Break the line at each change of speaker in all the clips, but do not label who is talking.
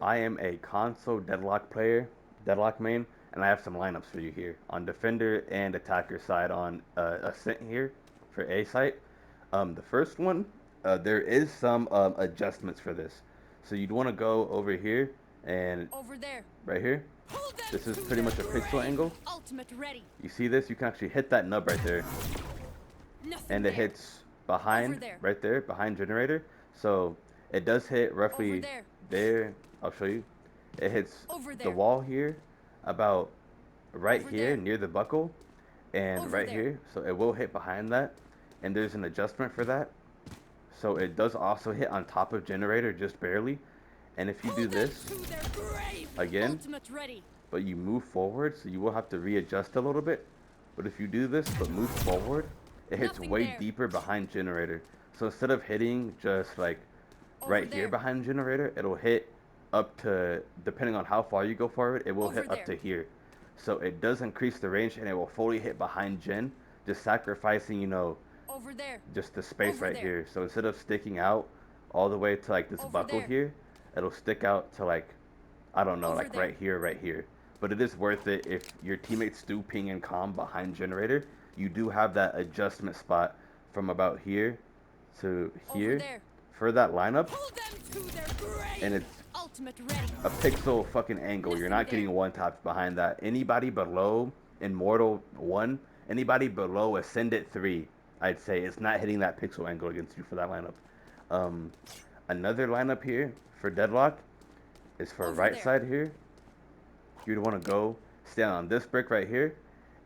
I am a console deadlock player, deadlock main, and I have some lineups for you here on defender and attacker side on Ascent here for A site. The first one, there is some adjustments for this. So you'd want to go over here and
Over there.
right here.
Pull them
This is
to
pretty
their
much a pixel
grave.
angle.
Ultimate ready.
You see this? You can actually hit that nub right there,
Nothing
and it
there.
hits
Over
behind,
there.
right there, behind generator. So it does hit
Over
roughly
there.
there. I'll show you. It hits
Over
the
there.
wall here, about right
Over
here
there.
near the buckle, and
Over
right
there.
here. So it will hit behind that, and there's an adjustment for that. So it does also hit on top of generator just barely. And if you
Pull
do
them
this
to their grave.
again,
Ultimate ready.
but you move forward, so you will have to readjust a little bit. But if you do this but move forward, it hits
Nothing
way
there.
deeper behind generator. So instead of hitting just like
Over
right here
there.
behind generator, it'll hit up to, depending on how far you go forward, it will
Over
hit up
there.
to here. So it does increase the range and it will fully hit behind gen, just sacrificing,
Over there.
just the space
Over
right
there.
here. So instead of sticking out all the way to like this
Over
buckle
there.
here, it'll stick out to like, I don't know,
Over
like
there.
right here, right here. But it is worth it if your teammates do ping and calm behind generator. You do have that adjustment spot from about here to
Over
here
there.
for that lineup,
Pull them to their
and
grave.
it's
Ultimate ready.
a pixel fucking angle. You're
Nothing
not
there.
getting one taps behind that. Anybody below Immortal 1, anybody below Ascendant 3, I'd say it's not hitting that pixel angle against you for that lineup. Um, Another lineup here for Deadlock is for
Over
right
there.
side here. You'd want to go stand on this brick right here,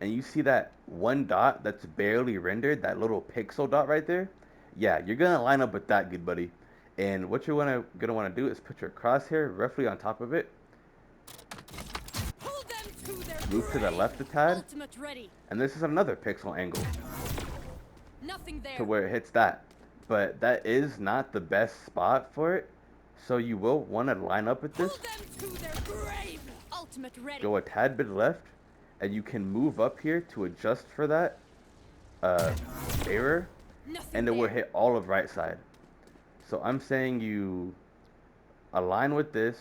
and you see that one dot that's barely rendered, that little pixel dot right there. Yeah, you're gonna line up with that, good buddy. And what you're gonna want to do is put your crosshair roughly on top of it,
Pull them to their
move to the
grave.
left a tad,
Ultimate ready.
and this is another pixel angle
Nothing
to
there.
where it hits that. But that is not the best spot for it, so you will want to line up with
Pull
this,
them to their grave. Ultimate ready.
go a tad bit left, and you can move up here to adjust for that uh, error,
Nothing
and it will
there.
hit all of right side. So I'm saying you align with this,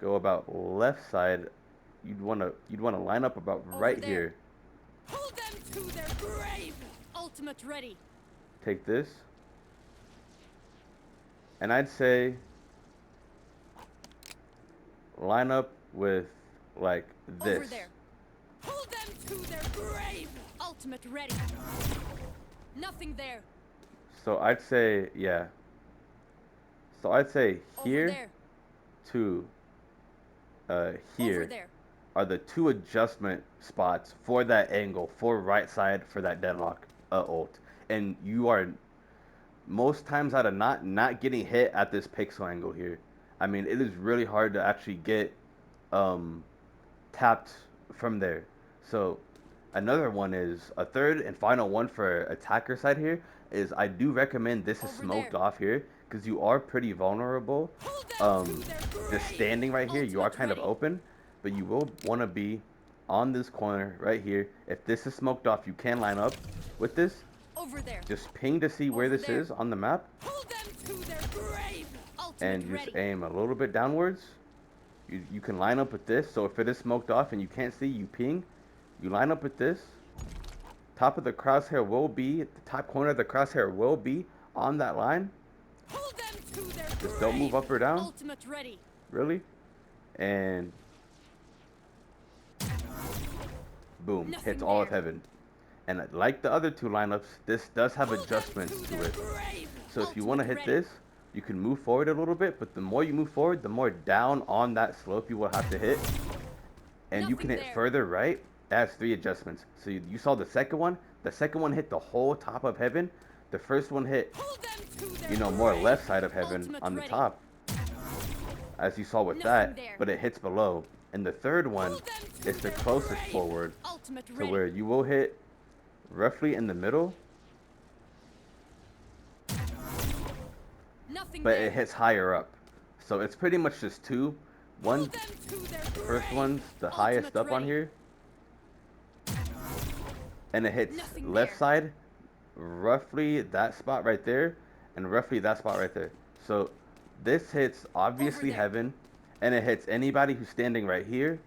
go about left side. You'd want to line up about
Over
right
there.
here.
Pull them to their grave. Ultimate ready.
Take this, and I'd say line up with like
Over
this.
there. Pull them to their grave. Ultimate ready. Nothing there.
So I'd say yeah. So I'd say
Over
here
there.
to
Over
here
there.
are the two adjustment spots for that angle for right side for that deadlock ult, and you are most times out of not getting hit at this pixel angle here. I mean, it is really hard to actually get um, tapped from there. So another one is a third and final one for attacker side here is I do recommend this is
Over
smoked
there.
off here because you are pretty vulnerable.
Pull them
Um,
to their
just
grave.
standing right here, you are
Ultimate
kind of
ready.
open, but you will want to be on this corner right here. If this is smoked off, you can line up with this.
Over there.
Just ping to see where
Over
this
there.
is on the map,
Pull them to their grave. Ultimate
and just
ready.
aim a little bit downwards. You can line up with this. So if it is smoked off and you can't see, you ping. You line up with this. Top of the crosshair will be, the top corner of the crosshair will be on that line.
Pull them to their
Just don't move
grave.
up or down,
Ultimate ready.
really. And boom, hits
Nothing
all of
there.
heaven. And like the other two lineups, this does have
Pull them
adjustments
to
to
their
it.
grave.
So if you want to
Ultimate
hit
ready.
this, you can move forward a little bit, but the more you move forward, the more down on that slope you will have to hit. And you can
Nothing
hit
there.
further right. That's three adjustments. So you saw the second one. The second one hit the whole top of heaven. The first one hit,
Pull them to their
more
grave.
left side of heaven
Ultimate
on the
ready.
top, as you saw with
Nothing
that,
there.
but it hits below. And the third
Pull
one
them to
is the
their
closest
grave.
forward
Ultimate
to
ready.
where you will hit roughly in the middle,
Nothing
but
there.
it hits higher up. So it's pretty much just two.
Pull
One,
them to their
first
grave.
one's the highest
Ultimate
up on
ready.
here, and it hits
Nothing
left
there.
side, roughly that spot right there, and roughly that spot right there. So this hits
Over
obviously
there.
heaven, and it hits anybody who's standing right here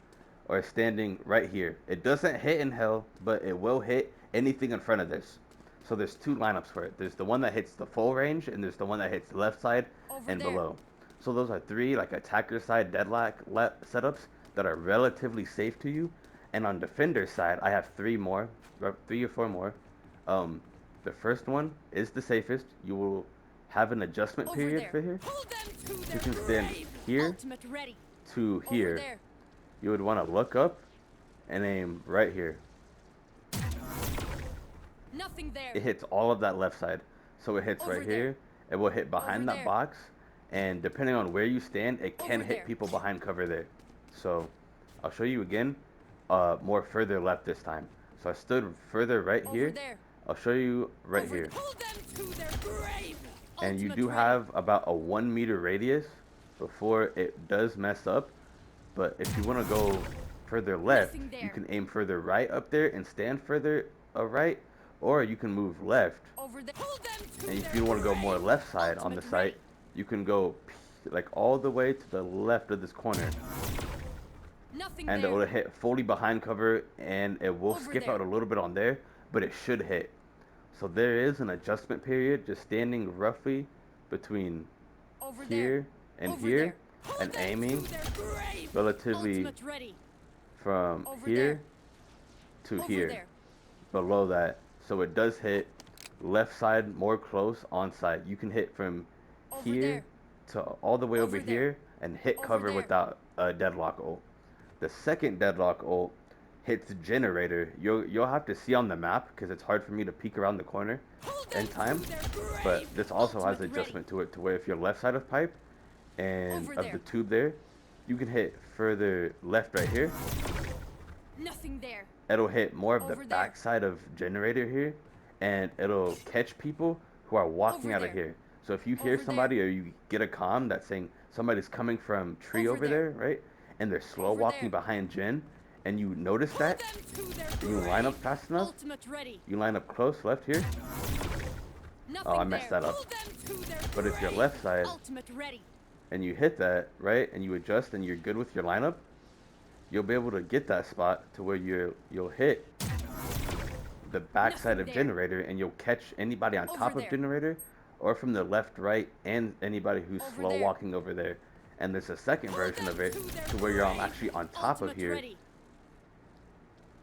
or standing right here. It doesn't hit in hell, but it will hit anything in front of this. So there's two lineups for it. There's the one that hits the full range, and there's the one that hits the left side
Over
and
there.
below. So those are three like attacker side deadlock setups that are relatively safe to you. And on defender side, I have three more, 3 or 4 more. Um, the first one is the safest. You will have an adjustment
Over
period
there.
for here.
Pull them to
So
their
you can stand
grave.
here
Ultimate ready.
to
Over
here.
there.
You would want to look up and aim right here.
Nothing there.
It hits all of that left side. So it hits
Over
right
there.
here. It will hit
Over
behind that
there.
box. And depending on where you stand, it can
Over
hit
there.
people behind cover there. So I'll show you again, more further left this time. So I stood further right
Over
here.
there.
I'll show you right
Over
here.
Pull them to their grave.
And you
Ultimate
do
ready.
have about a 1 meter radius before it does mess up. But if you want to go further left,
Nothing there.
you can aim further right up there and stand further right, or you can move left.
Over there. Pull them to
And if
their
you want to go more
grave.
left side on the
Ultimate
site,
ready.
you can go like all the way to the left of this corner,
Nothing
and it
there.
will hit fully behind cover, and it will
Over
skip
there.
out a little bit on there, but it should hit. So there is an adjustment period, just standing roughly between
Over
here
there.
and
Over
here,
there. Pull
and
them
aiming
to their grave.
relatively
Ultimate ready.
from
Over
here
there.
to
Over
here,
there.
below that. So it does hit left side more close on site. You can hit from
Over
here
there.
to all the way over
Over there.
here and hit
Over
cover
there.
without a deadlock ult. The second deadlock ult hits generator. You'll have to see on the map because it's hard for me to peek around the corner
Pull them
in time.
to their grave.
But this also has
Ultimate
adjustment
ready.
to it to where if you're left side of pipe and
Over
of
there.
the tube there, you can hit further left right here.
Nothing there.
It'll hit more of the
Over there.
back side of generator here, and it'll catch people who are walking
Over
out of
there.
here. So if you hear
Over
somebody or you get a comm that's saying somebody's coming from tree
Over
over
there.
there, right? And they're slow
Over
walking
there.
behind gen, and you notice
Pull
that,
them to their
and you line up
grave.
fast enough,
Ultimate ready.
you line up close left here.
Nothing
I messed
there.
that up.
Pull them to their
But if you're
grave.
left side
Ultimate ready.
and you hit that, right, and you adjust and you're good with your lineup, you'll be able to get that spot to where you'll hit the backside
Nothing
of
there.
generator, and you'll catch anybody on
Over
top
there.
of generator or from the left, right, and anybody who's
Over
slow
there.
walking over there. And there's a second
Pull
version
them
of it
to their
to where you're
grave.
actually on top of
Ultimate
here,
ready.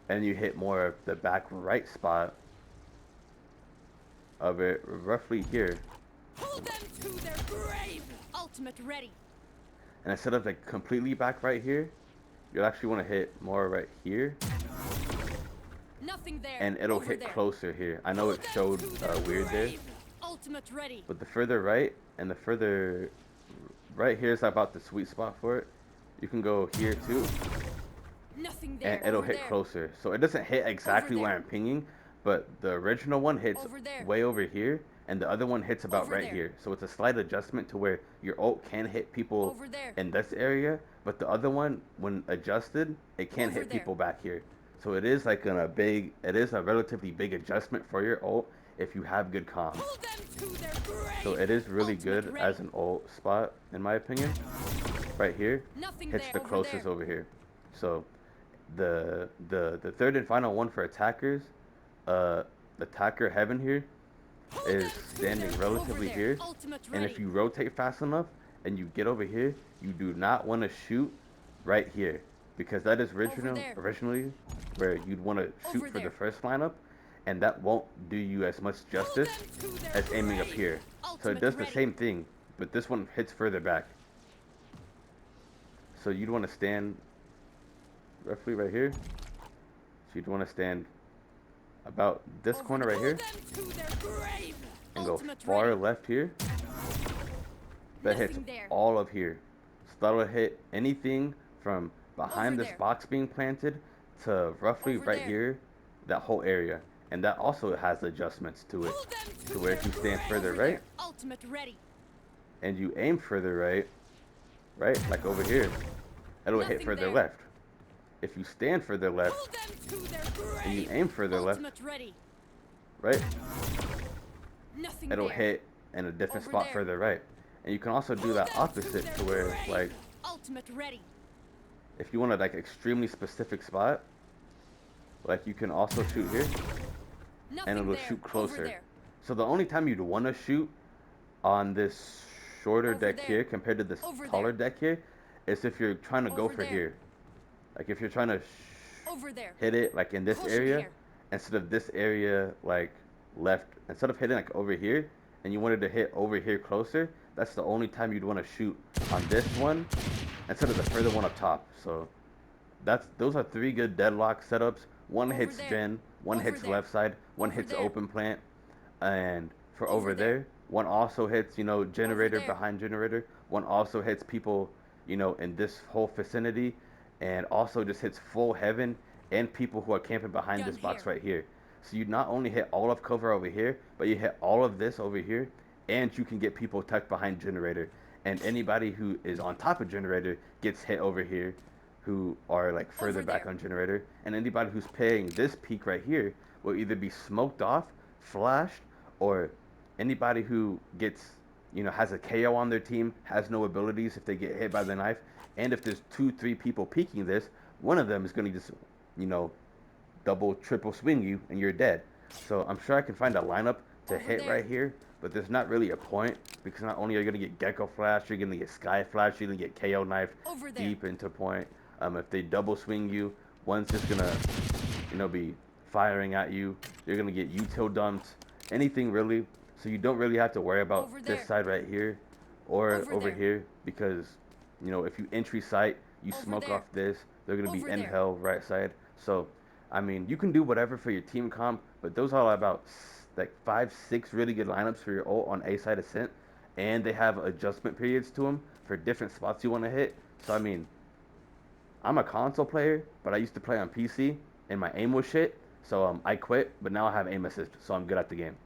and you hit more of the back right spot of it, roughly here.
Pull them to their grave. Ultimate ready.
And instead of like completely back right here, you'll actually want to hit more right here,
Nothing there.
and it'll
Over
hit
there.
closer here. I know it
Pull
showed
them to their
weird there,
grave. Ultimate ready.
but the further right and the further right here is about the sweet spot for it. You can go here too,
Nothing there.
and it'll
Over
hit
there.
closer. So it doesn't hit exactly where
there.
I'm pinging, but the original one hits
Over there.
way over here, and the other one hits about
Over
right
there.
here. So it's a slight adjustment to where your ult can hit people
Over there.
in this area, but the other one, when adjusted, it can't
Over
hit
there.
people back here. So it is like it is a relatively big adjustment for your ult if you have good comms.
Pull them to their grave.
So it is really
Ultimate
good
ready.
as an ult spot, in my opinion. Right here
Nothing
hits
there.
the
Over
closest
there.
over here. So the third and final one for attackers, attacker heaven here
Pull
is
them to
standing
their-
relatively
over there.
here.
Ultimate
And if
ready.
you rotate fast enough and you get over here, you do not want to shoot right here, because that is
there.
originally where you'd want to shoot
Over
for the
there.
first lineup, and that won't do you as much
Pull
justice
them to their
as aiming up
grave.
here. So
Ultimate
it does the
ready.
same thing, but this one hits further back. So you'd want to stand roughly right here. So you'd want to stand about this
Over
corner
there.
right here
Pull them to their grave.
and go
Ultimate
far
ready.
left here. That hits
Nothing there.
all of here. So that'll hit anything from behind
Over
this
there.
box being planted to roughly
Over
right
there.
here, that whole area. And that also has adjustments to it.
Pull them
To where if
their
you stand
grave.
further
Over
right
there. Ultimate ready.
and you aim further right, like over here, it'll hit
Nothing
further
there.
left. If you stand further left
Pull them to their grave.
and you aim further left,
Ultimate ready.
right,
Nothing
it'll
there.
hit in a different
Over
spot
there.
further right. And you can also do
Pull
that
them to
opposite
their
to where
grave.
like
Ultimate ready.
If you want a like extremely specific spot, like you can also shoot here, and
Nothing
it'll
there.
shoot
Over
closer.
there.
So the only time you'd want to shoot on this shorter
Over
deck here
there.
compared to this
Over
taller
there.
deck here is if you're trying to go
Over
for
there.
here. Like if you're trying to
Over there.
hit it like in this
Caution
area
here.
instead of this area like left, instead of hitting like over here and you wanted to hit over here closer, that's the only time you'd want to shoot on this one instead of the further one up top. So those are three good deadlock setups. One
Over
hits
there.
gen, one
Over
hits
there.
left side, one
Over
hits
there.
open plant, and for
Over
over
there.
there, one also hits,
Over
generator
there.
behind generator. One also hits people, in this whole vicinity, and also just hits full heaven and people who are camping behind
Gun
this box
here.
right here. So you not only hit all of cover over here, but you hit all of this over here, and you can get people tucked behind generator. And anybody who is on top of generator gets hit over here, who are like further
Over
back
there.
on generator. And anybody who's paying this peak right here will either be smoked off, flashed, or anybody who gets, has a KO on their team, has no abilities if they get hit by the knife. And if there's two, three people peeking this, one of them is going to just, you know, double, triple swing you and you're dead. So I'm sure I can find a lineup to
Over
hit
there.
right here, but there's not really a point because not only are you going to get Gecko Flash, you're going to get Sky Flash, you're going to get KO Knife
Over there.
deep into point. If they double swing you, one's just going to, be firing at you. You're going to get util dumped, anything really. So you don't really have to worry about
Over
this
there.
side right here or
Over
over
there.
here because, if you entry sight, you
Over
smoke off
there.
this, they're going to be
Over
in
there.
hell right side. So I mean, you can do whatever for your team comp, but those are about like 5, 6 really good lineups for your ult on A side ascent, and they have adjustment periods to them for different spots you want to hit. So I mean, I'm a console player, but I used to play on PC, and my aim was shit. So I quit, but now I have aim assist, so I'm good at the game.